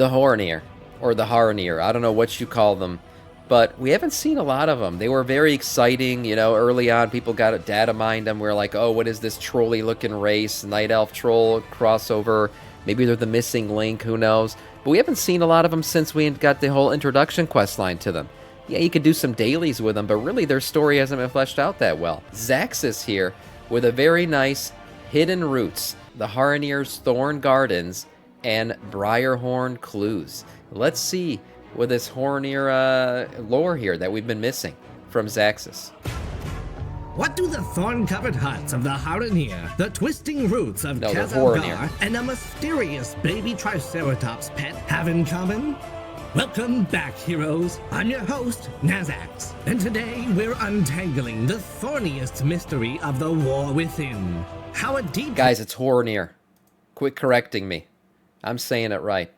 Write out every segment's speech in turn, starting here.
The Haranir, or the Haranir. I don't know what you call them, but we haven't seen a lot of them. They were very exciting, you know, early on. People got a data mined them. We are like, oh, what is this trolley-looking race? Night Elf Troll crossover. Maybe they're the missing link, who knows? But we haven't seen a lot of them since we got the whole introduction quest line to them. Yeah, you could do some dailies with them, but really their story hasn't been fleshed out that well. Zaxxas here with a very nice hidden roots, the Haranir's Thorn Gardens, and Briarhorn clues. Let's see with this Haranir lore here that we've been missing from Zaxxas. What do the thorn-covered huts of the Haranir, the twisting roots of No, Khazalgar, and a mysterious baby Triceratops pet have in common? Welcome back, heroes. I'm your host, Nazax, and today we're untangling the thorniest mystery of the war within. How a deep... Guys, it's Haranir. Quit correcting me. I'm saying it right.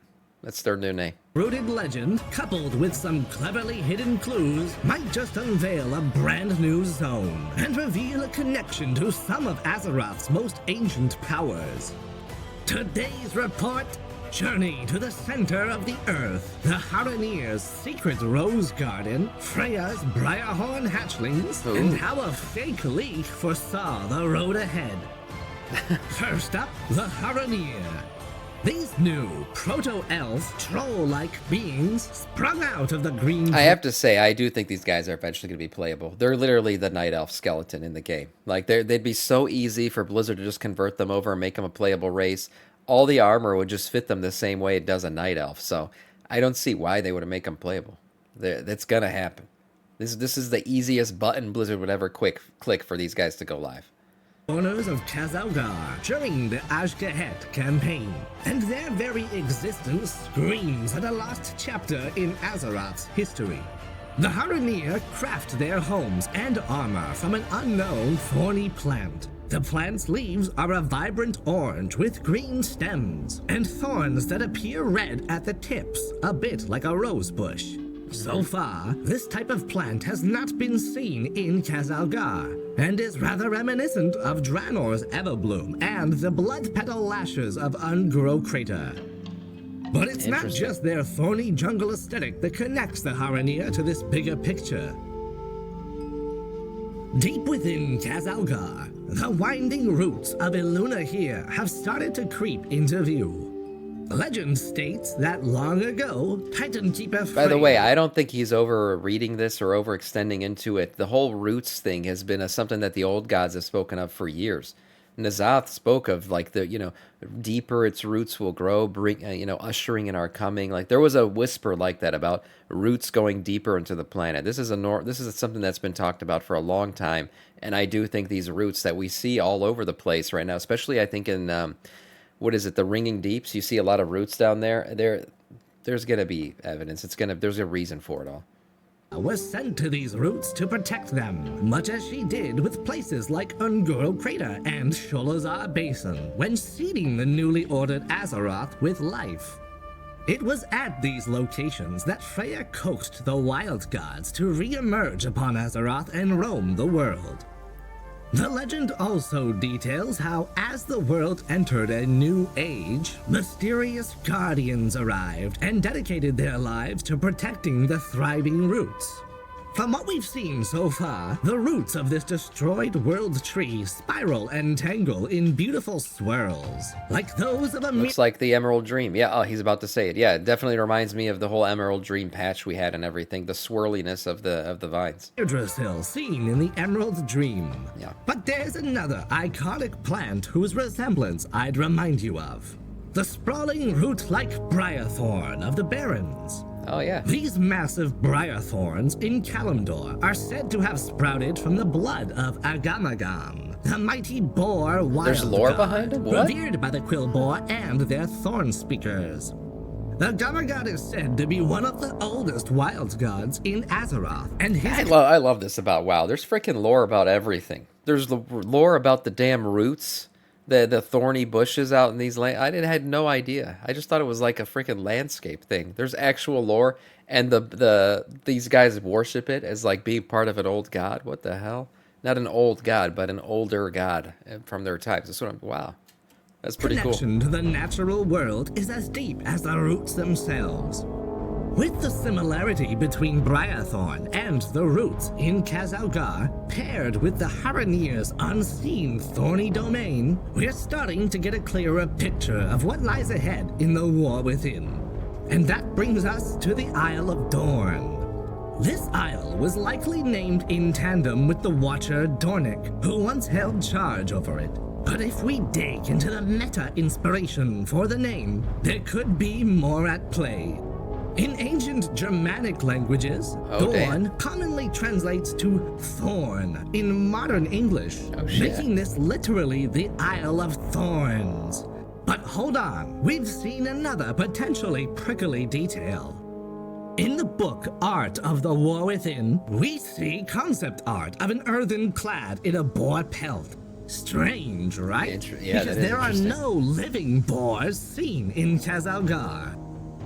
That's their new name. Rooted legend, coupled with some cleverly hidden clues, might just unveil a brand new zone and reveal a connection to some of Azeroth's most ancient powers. Today's report: journey to the center of the earth, the Haranir's secret rose garden, Freya's Briarhorn hatchlings, and how a fake leak foresaw the road ahead. First up, the Haranir. These new proto-elf, troll-like beings sprung out of the green... I have to say, I do think these guys are eventually going to be playable. They're literally the Night Elf skeleton in the game. Like, they'd be so easy for Blizzard to just convert them over and make them a playable race. All the armor would just fit them the same way it does a Night Elf. So, I don't see why they would make them playable. That's going to happen. This is the easiest button Blizzard would ever click for these guys to go live. Corners of Khazalgar during the Ashgahet campaign, and their very existence screams at a lost chapter in Azeroth's history. The Haranir craft their homes and armor from an unknown thorny plant. The plant's leaves are a vibrant orange with green stems, and thorns that appear red at the tips, a bit like a rose bush. So far, this type of plant has not been seen in Khazalgar, and is rather reminiscent of Draenor's Everbloom and the blood petal lashes of Ungro Crater. But it's not just their thorny jungle aesthetic that connects the Haranir to this bigger picture. Deep within Khazalgar, the winding roots of Elun'Ahir have started to creep into view. Legend states that long ago, Titan Keeper Freya... By the way, I don't think he's over-reading this or overextending into it. The whole roots thing has been something that the old gods have spoken of for years. N'Zoth spoke of, like, the, deeper its roots will grow, ushering in our coming. Like, there was a whisper like that about roots going deeper into the planet. This is something that's been talked about for a long time, and I do think these roots that we see all over the place right now, especially, I think, in... what is it, the Ringing Deeps? You see a lot of roots down there. There's going to be evidence. There's a reason for it all. Was sent to these roots to protect them, much as she did with places like Ungoro Crater and Sholazar Basin when seeding the newly ordered Azeroth with life. It was at these locations that Freya coaxed the wild gods to re-emerge upon Azeroth and roam the world. The legend also details how, as the world entered a new age, mysterious guardians arrived and dedicated their lives to protecting the thriving roots. From what we've seen so far, the roots of this destroyed world tree spiral and tangle in beautiful swirls, like those of a... Looks like the Emerald Dream. Yeah, oh, he's about to say it. Yeah, it definitely reminds me of the whole Emerald Dream patch we had and everything, the swirliness of the vines. Hill seen in the Emerald Dream. Yeah. But there's another iconic plant whose resemblance I'd remind you of. The sprawling root-like Briarthorn of the Barrens. Oh, yeah. These massive briar thorns in Kalimdor are said to have sprouted from the blood of Agamagam, the mighty boar wild There's lore god, behind it? What? revered by the quill boar and their thorn speakers. The Agamagam is said to be one of the oldest wild gods in Azeroth, and his... I love this about WoW. There's freaking lore about everything. There's the lore about the damn roots. The thorny bushes out in these lands. I had no idea. I just thought it was like a freaking landscape thing. There's actual lore, and these guys worship it as like being part of an old god. What the hell? Not an old god, but an older god from their times. Wow. That's pretty cool. Connection to the natural world is as deep as the roots themselves. With the similarity between Briarhorn and the roots in Khazalgar, paired with the Haranir's unseen thorny domain, we're starting to get a clearer picture of what lies ahead in the war within. And that brings us to the Isle of Dorn. This isle was likely named in tandem with the Watcher Dornic, who once held charge over it. But if we dig into the meta-inspiration for the name, there could be more at play. In ancient Germanic languages, Dorn commonly translates to thorn in modern English, making this literally the Isle of Thorns. But hold on, we've seen another potentially prickly detail. In the book Art of the War Within, we see concept art of an earthen clad in a boar pelt. Strange, right? Because there are no living boars seen in Khazalgar.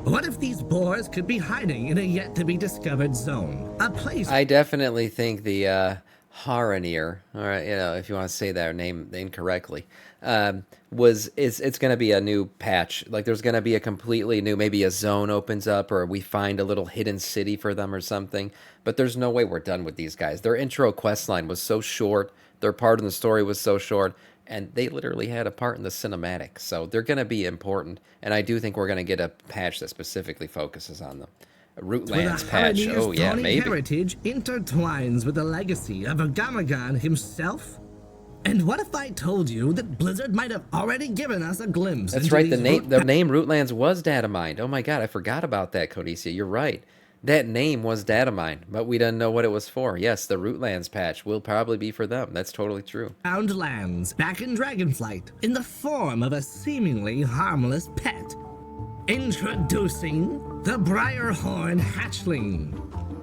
What if these boars could be hiding in a yet-to-be-discovered zone? A place... I definitely think the Haranir, all right, if you want to say that name incorrectly, it's going to be a new patch. Like, there's going to be a completely new, maybe a zone opens up, or we find a little hidden city for them or something. But there's no way we're done with these guys. Their intro quest line was so short. Their part in the story was so short. And they literally had a part in the cinematic. So they're going to be important. And I do think we're going to get a patch that specifically focuses on them. A Rootlands patch. Oh, yeah, maybe. Heritage intertwines with the legacy of Agamagan himself. And what if I told you that Blizzard might have already given us a glimpse? That's right. The name Rootlands was data mined. Oh, my God. I forgot about that, Codicia. You're right. That name was data mined, but we didn't know what it was for. Yes, the Rootlands patch will probably be for them. That's totally true. Found lands back in Dragonflight in the form of a seemingly harmless pet. Introducing the Briarhorn hatchling.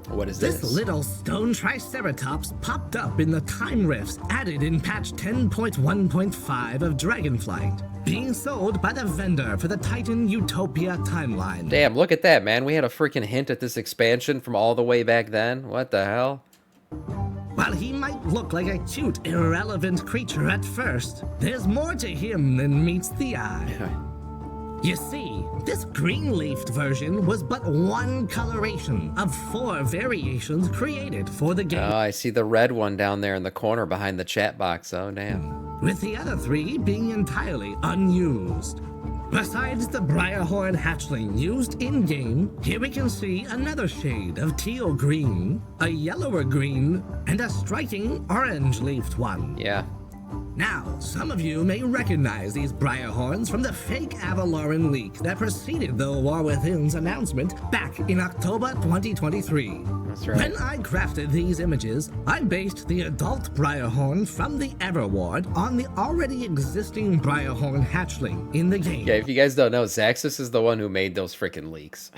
What is this? This little stone triceratops popped up in the time rifts added in patch 10.1.5 of Dragonflight. Being sold by the vendor for the Titan Utopia timeline. Damn, look at that, man. We had a freaking hint at this expansion from all the way back then. What the hell? While he might look like a cute, irrelevant creature at first, there's more to him than meets the eye. You see, this green-leafed version was but one coloration of 4 variations created for the game. Oh, I see the red one down there in the corner behind the chat box. Oh, damn. With the other 3 being entirely unused. Besides the Briarhorn hatchling used in-game, here we can see another shade of teal green, a yellower green, and a striking orange-leafed one. Yeah. Now, some of you may recognize these Briarhorns from the fake Avaloran leak that preceded the War Within's announcement back in October 2023. That's right. When I crafted these images, I based the adult Briarhorn from the Everward on the already existing Briarhorn hatchling in the game. Yeah, if you guys don't know, Zaxxas is the one who made those freaking leaks.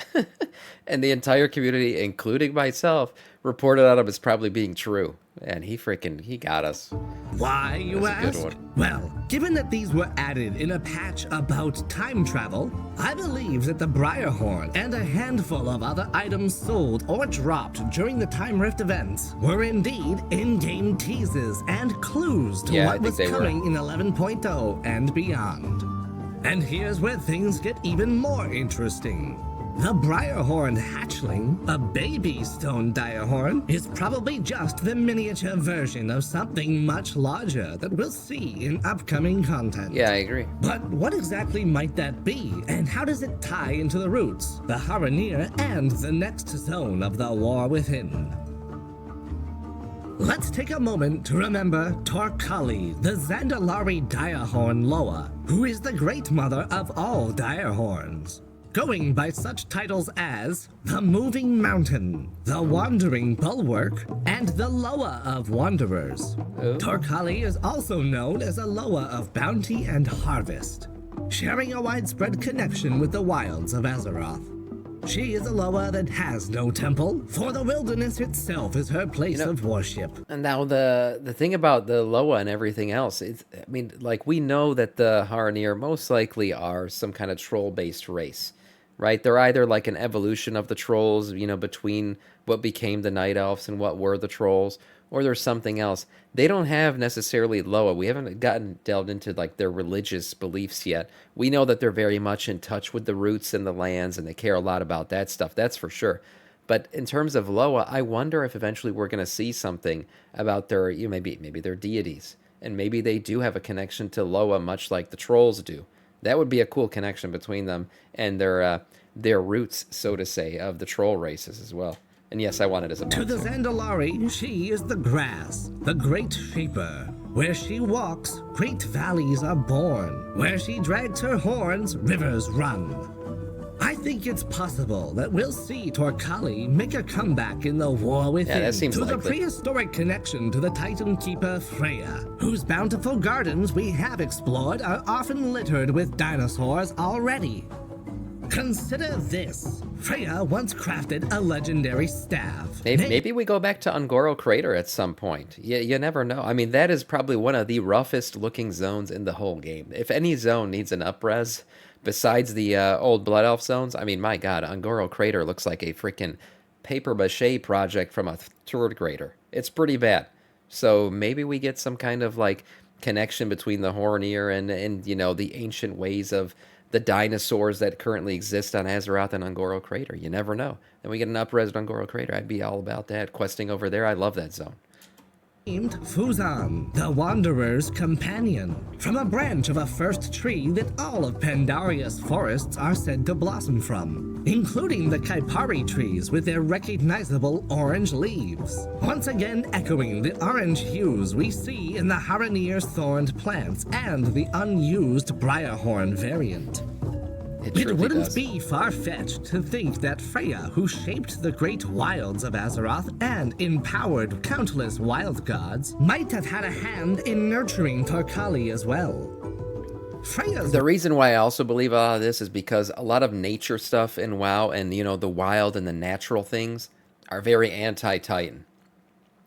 And the entire community, including myself, reported on him as probably being true. And he got us. Why, you ask? Well, given that these were added in a patch about time travel, I believe that the Briarhorn and a handful of other items sold or dropped during the Time Rift events were indeed in-game teases and clues to what was coming in 11.0 and beyond. And here's where things get even more interesting. The Briarhorn hatchling, a baby stone direhorn, is probably just the miniature version of something much larger that we'll see in upcoming content. Yeah, I agree. But what exactly might that be, and how does it tie into the roots, the Haranir, and the next zone of the War Within? Let's take a moment to remember Torcali, the Zandalari direhorn Loa, who is the great mother of all direhorns. Going by such titles as the Moving Mountain, the Wandering Bulwark, and the Loa of Wanderers. Oh. Torcali is also known as a Loa of Bounty and Harvest, sharing a widespread connection with the wilds of Azeroth. She is a Loa that has no temple, for the wilderness itself is her place of worship. And now the thing about the Loa and everything else, we know that the Haranir most likely are some kind of troll-based race. Right? They're either like an evolution of the trolls, between what became the Night Elves and what were the trolls, or there's something else. They don't have necessarily Loa. We haven't gotten delved into like their religious beliefs yet. We know that they're very much in touch with the roots and the lands, and they care a lot about that stuff. That's for sure. But in terms of Loa, I wonder if eventually we're going to see something about their, maybe their deities, and maybe they do have a connection to Loa, much like the trolls do. That would be a cool connection between them and their roots, so to say, of the troll races as well. And yes, I want it as a To the Zandalari, she is the grass, the great shaper. Where she walks, great valleys are born. Where she drags her horns, rivers run. I think it's possible that we'll see Torcali make a comeback in the war within, that seems to the likely. prehistoric connection to the Titan Keeper Freya, whose bountiful gardens we have explored are often littered with dinosaurs already. Consider this. Freya once crafted a legendary staff. Maybe we go back to Ungoro Crater at some point. You never know. I mean, that is probably one of the roughest looking zones in the whole game. If any zone needs an up-res, besides the old Blood Elf zones, I mean, my god, Ungoro Crater looks like a freaking paper-mache project from a third grader. It's pretty bad. So maybe we get some kind of, like, connection between the Haranir and the ancient ways of the dinosaurs that currently exist on Azeroth and Ungoro Crater. You never know. Then we get an up-res Ungoro Crater. I'd be all about that. Questing over there, I love that zone. Named Fuzan, the Wanderer's Companion, from a branch of a first tree that all of Pandaria's forests are said to blossom from, including the Kaipari trees with their recognizable orange leaves, once again echoing the orange hues we see in the Haranir's thorned plants and the unused Briarhorn variant. It wouldn't be far-fetched to think that Freya, who shaped the great wilds of Azeroth and empowered countless wild gods, might have had a hand in nurturing Torcali as well. The reason why I also believe a lot of this is because a lot of nature stuff in WoW and, the wild and the natural things are very anti-Titan.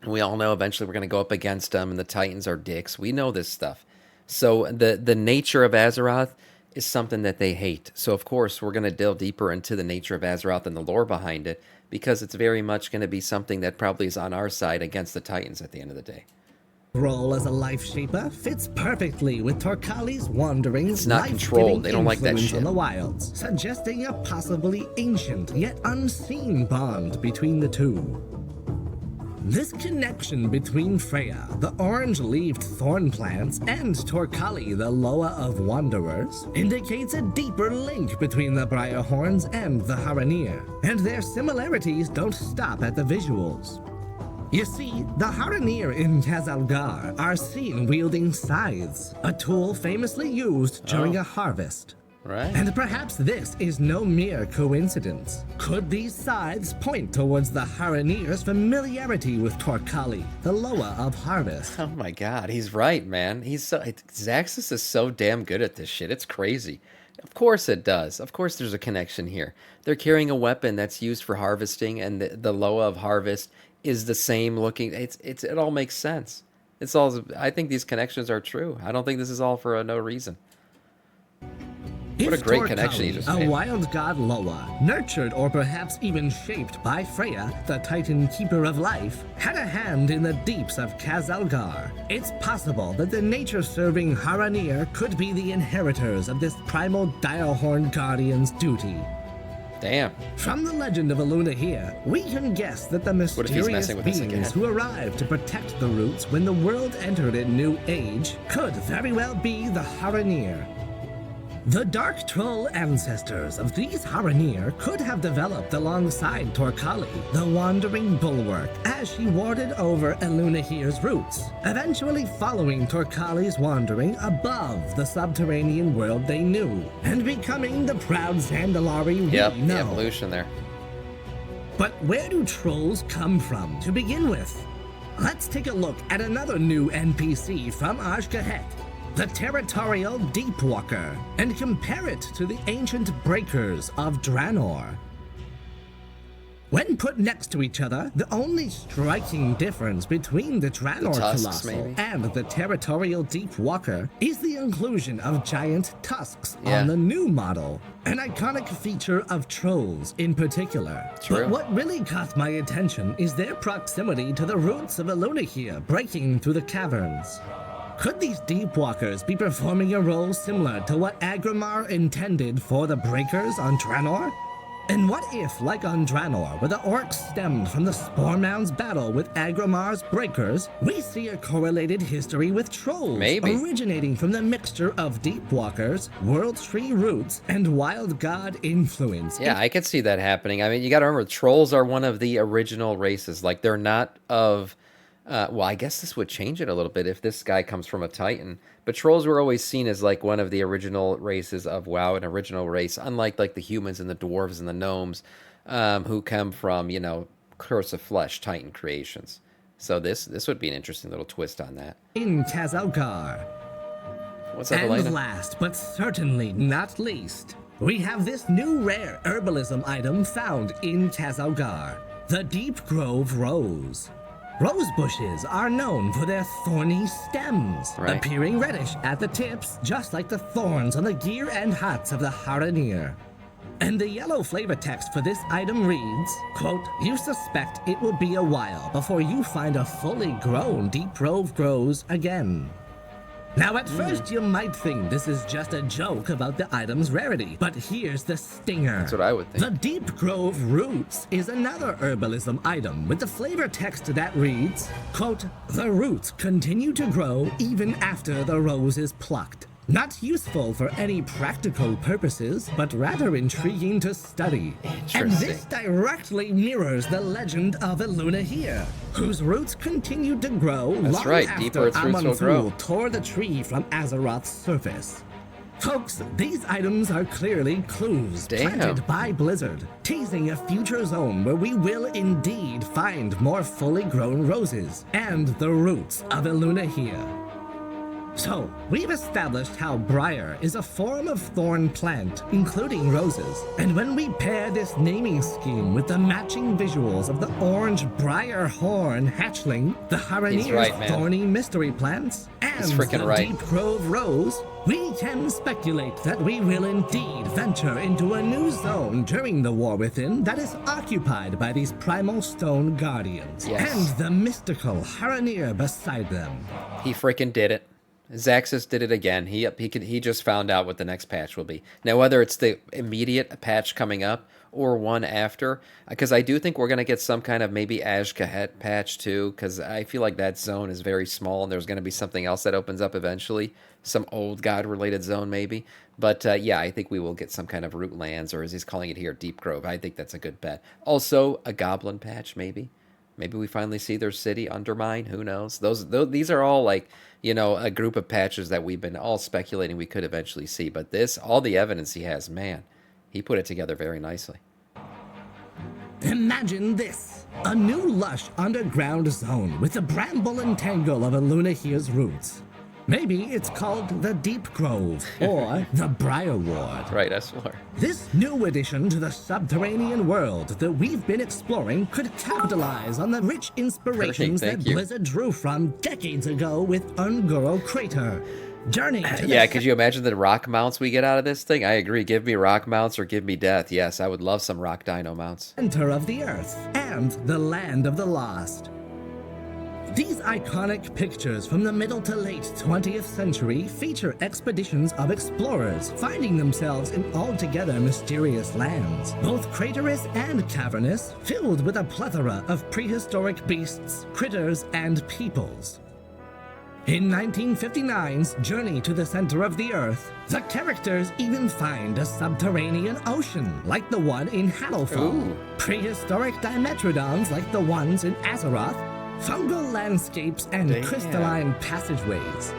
We all know eventually we're going to go up against them and the Titans are dicks. We know this stuff. So the nature of Azeroth is something that they hate. So, of course, we're going to delve deeper into the nature of Azeroth and the lore behind it, because it's very much going to be something that probably is on our side against the Titans at the end of the day. Role as a life shaper fits perfectly with Torcali's wandering, it's not controlled. They don't like that shit. On the wilds, suggesting a possibly ancient yet unseen bond between the two. This connection between Freya, the orange-leaved thorn plants, and Torcali, the Loa of Wanderers, indicates a deeper link between the Briarhorns and the Haranir, and their similarities don't stop at the visuals. You see, the Haranir in Khazalgar are seen wielding scythes, a tool famously used during a harvest. Right. And perhaps this is no mere coincidence. Could these scythes point towards the Haranir's familiarity with Torcali, the Loa of Harvest? Oh my god, he's right, man. Zaxxas is so damn good at this shit. It's crazy. Of course it does. Of course there's a connection here. They're carrying a weapon that's used for harvesting, and the Loa of Harvest is the same looking. It all makes sense. I think these connections are true. I don't think this is all for no reason. What a great connection you just made. A wild god Loa, nurtured or perhaps even shaped by Freya, the Titan Keeper of Life, had a hand in the deeps of Khazalgar. It's possible that the nature-serving Haranir could be the inheritors of this primal Direhorn Guardian's duty. Damn. From the legend of Elun'Ahir, we can guess that the mysterious beings who arrived to protect the roots when the world entered a new age could very well be the Haranir. The Dark Troll ancestors of these Haranir could have developed alongside Torcali, the wandering bulwark, as she warded over Elun'Ahir's roots, eventually following Torcali's wandering above the subterranean world they knew, and becoming the proud Zandalari we know. The evolution there. But where do trolls come from to begin with? Let's take a look at another new NPC from Azj-Kahet, the territorial Deepwalker, and compare it to the ancient breakers of Draenor. When put next to each other, the only striking difference between the Draenor tusks, Colossal maybe? and the Territorial Deep Walker is the inclusion of giant tusks Yeah. on the new model, an iconic feature of trolls in particular. True. But what really caught my attention is their proximity to the roots of Elun'Ahir breaking through the caverns. Could these Deep Walkers be performing a role similar to what Agrimar intended for the Breakers on Draenor? And what if, like on Draenor, where the orcs stemmed from the Spormound's battle with Agrimar's Breakers, we see a correlated history with trolls, Maybe. originating from the mixture of Deep Walkers, World Tree roots, and Wild God influence? Yeah, I could see that happening. I mean, you got to remember, trolls are one of the original races. Like, they're not of... well, I guess this would change it a little bit if this guy comes from a Titan. But trolls were always seen as like one of the original races of WoW, an original race, unlike like the humans and the dwarves and the gnomes, who come from, you know, Curse of Flesh Titan creations. So this would be an interesting little twist on that. In Khazalgar. What's up, And Elena? last, but certainly not least, we have this new rare herbalism item found in Khazalgar, the Deepgrove Rose. Rose bushes are known for their thorny stems, Right. appearing reddish at the tips, just like the thorns on the gear and huts of the Haranir. And the yellow flavor text for this item reads, quote, "You suspect it will be a while before you find a fully grown Deepgrove Rose again." Now, at first, you might think this is just a joke about the item's rarity, but here's the stinger. That's what I would think. The Deepgrove Roots is another herbalism item with the flavor text that reads, quote, "The roots continue to grow even after the rose is plucked. Not useful for any practical purposes, but rather intriguing to study." And Interesting. this directly mirrors the legend of Elun'Ahir, whose roots continued to grow long right, after deeper its roots will grow. Aman'Thul tore the tree from Azeroth's surface. Folks, these items are clearly clues Damn. planted by Blizzard, teasing a future zone where we will indeed find more fully grown roses and the roots of Elun'Ahir. So, we've established how Briar is a form of thorn plant, including roses. And when we pair this naming scheme with the matching visuals of the orange Briarhorn hatchling, the Haranir's right, man. thorny mystery plants, and He's freaking the right. Deepgrove Rose, we can speculate that we will indeed venture into a new zone during the War Within that is occupied by these primal stone guardians, Yes. and the mystical Haranir beside them. He freaking did it. Zaxxas did it again. He just found out what the next patch will be. Now, whether it's the immediate patch coming up or one after, because I do think we're going to get some kind of maybe Azkahet patch too, because I feel like that zone is very small and there's going to be something else that opens up eventually. Some old god-related zone maybe. But yeah, I think we will get some kind of Rootlands, or as he's calling it here, Deepgrove. I think that's a good bet. Also, a goblin patch maybe. Maybe we finally see their city undermine. Who knows? These are all like, you know, a group of patches that we've been all speculating we could eventually see. But this, all the evidence he has, man, he put it together very nicely. Imagine this, a new lush underground zone with the bramble and tangle of Elun'Ahir's roots. Maybe it's called the Deepgrove or the Briarward. Right, S4. This new addition to the subterranean world that we've been exploring could capitalize on the rich inspirations Thank that you. Blizzard drew from decades ago with Ungoro Crater. Journey to Yeah, the could you imagine the rock mounts we get out of this thing? I agree. Give me rock mounts or give me death. Yes, I would love some rock dino mounts. center of the earth and the land of the lost. These iconic pictures from the middle to late 20th century feature expeditions of explorers finding themselves in altogether mysterious lands, both craterous and cavernous, filled with a plethora of prehistoric beasts, critters, and peoples. In 1959's Journey to the Center of the Earth, the characters even find a subterranean ocean like the one in Hadalfall, Ooh. prehistoric dimetrodons like the ones in Azeroth, fungal landscapes, and Damn. crystalline passageways.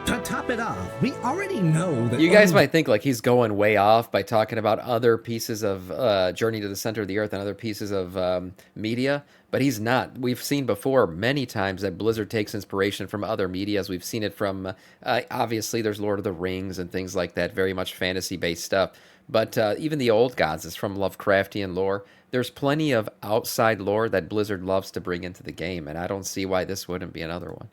To top it off, we already know that You guys only might think like he's going way off by talking about other pieces of Journey to the Center of the Earth and other pieces of media, but he's not. We've seen before many times that Blizzard takes inspiration from other medias. We've seen it from, obviously, there's Lord of the Rings and things like that, very much fantasy-based stuff. But even the old gods is from Lovecraftian lore. There's plenty of outside lore that Blizzard loves to bring into the game, and I don't see why this wouldn't be another one.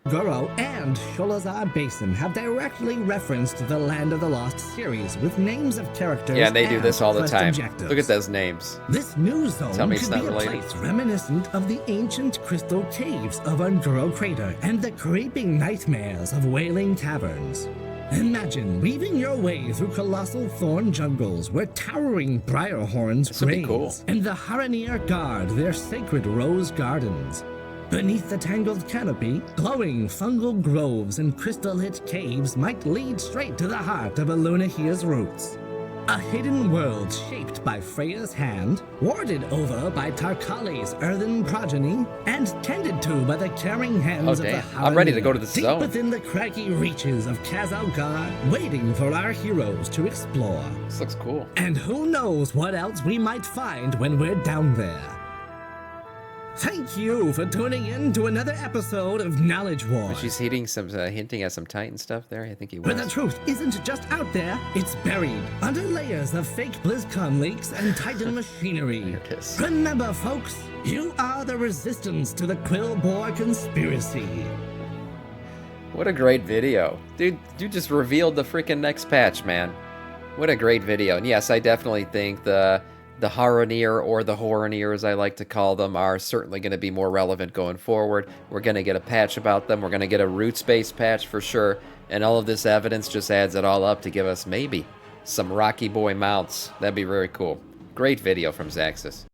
Guro and Sholazar Basin have directly referenced the Land of the Lost series with names of characters. Yeah, and they do this all the quest time. objectives. Look at those names. This new zone Tell me it's could not be a related. place reminiscent of the ancient crystal caves of Unguro Crater and the creeping nightmares of Wailing Taverns. Imagine weaving your way through colossal thorn jungles where towering Briarhorns This would be cool. graze, and the Haranir guard their sacred rose gardens. Beneath the tangled canopy, glowing fungal groves and crystal-lit caves might lead straight to the heart of Elun'Ahir's roots. A hidden world shaped by Freya's hand, warded over by Torcali's earthen progeny, and tended to by the caring hands of the damn. Haranir. I'm ready to go to the deep zone. within the craggy reaches of Khazalgar, waiting for our heroes to explore. This looks cool. And who knows what else we might find when we're down there. Thank you for tuning in to another episode of Knowledge War. She's hinting at some Titan stuff there. I think he Where was. the truth isn't just out there, it's buried under layers of fake BlizzCon leaks and Titan machinery. There it is. Remember, folks, you are the resistance to the Quill Boar conspiracy. What a great video. Dude, you just revealed the freaking next patch, man. What a great video. And yes, I definitely think the Haranir, or the Haranir as I like to call them, are certainly going to be more relevant going forward. We're going to get a patch about them. We're going to get a roots-based patch for sure. And all of this evidence just adds it all up to give us maybe some Rocky Boy mounts. That'd be very cool. Great video from Zaxxas.